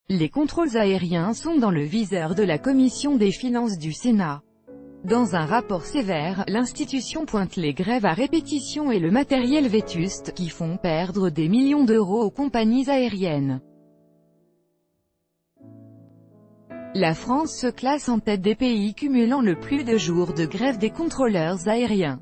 Les contrôles aériens sont dans le viseur de la Commission des finances du Sénat. Dans un rapport sévère, l'institution pointe les grèves à répétition et le matériel vétuste, qui font perdre des millions d'euros aux compagnies aériennes. La France se classe en tête des pays cumulant le plus de jours de grève des contrôleurs aériens.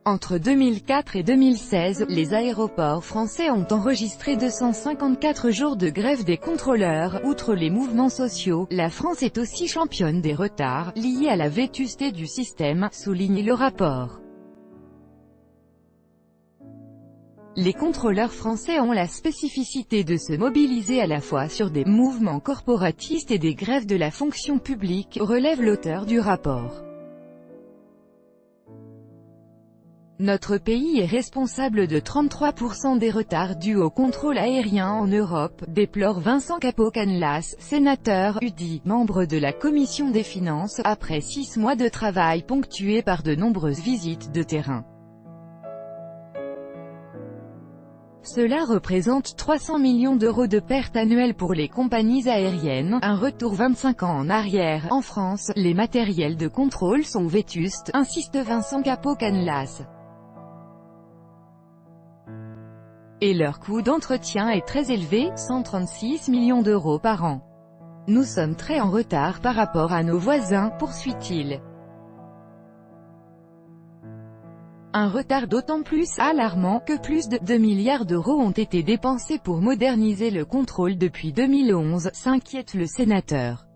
Entre 2004 et 2016, les aéroports français ont enregistré 254 jours de grève des contrôleurs. Outre les mouvements sociaux, la France est aussi championne des retards, liés à la vétusté du système, souligne le rapport. Les contrôleurs français ont la spécificité de se mobiliser à la fois sur des mouvements corporatistes et des grèves de la fonction publique, relève l'auteur du rapport. Notre pays est responsable de 33% des retards dus au contrôle aérien en Europe, déplore Vincent Capo-Canellas, sénateur, UDI, membre de la Commission des finances, après 6 mois de travail ponctués par de nombreuses visites de terrain. Cela représente 300 millions d'euros de pertes annuelles pour les compagnies aériennes, un retour 25 ans en arrière. En France, les matériels de contrôle sont vétustes, insiste Vincent Capo-Canellas. Et leur coût d'entretien est très élevé, 136 millions d'euros par an. Nous sommes très en retard par rapport à nos voisins, poursuit-il. Un retard d'autant plus alarmant que plus de 2 milliards d'euros ont été dépensés pour moderniser le contrôle depuis 2011, s'inquiète le sénateur.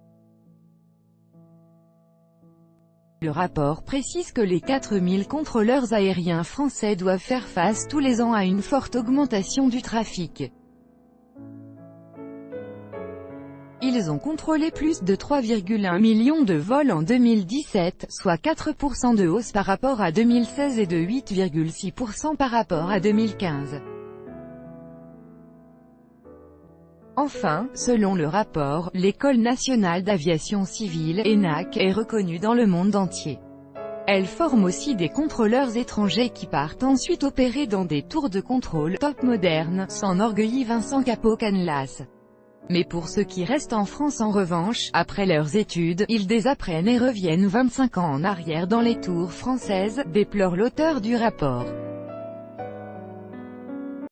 Le rapport précise que les 4000 contrôleurs aériens français doivent faire face tous les ans à une forte augmentation du trafic. Ils ont contrôlé plus de 3,1 millions de vols en 2017, soit 4% de hausse par rapport à 2016 et de 8,6% par rapport à 2015. Enfin, selon le rapport, l'École nationale d'aviation civile, ENAC, est reconnue dans le monde entier. Elle forme aussi des contrôleurs étrangers qui partent ensuite opérer dans des tours de contrôle top modernes, s'enorgueillit Vincent Capo-Canellas. Mais pour ceux qui restent en France en revanche, après leurs études, ils désapprennent et reviennent 25 ans en arrière dans les tours françaises, déplore l'auteur du rapport.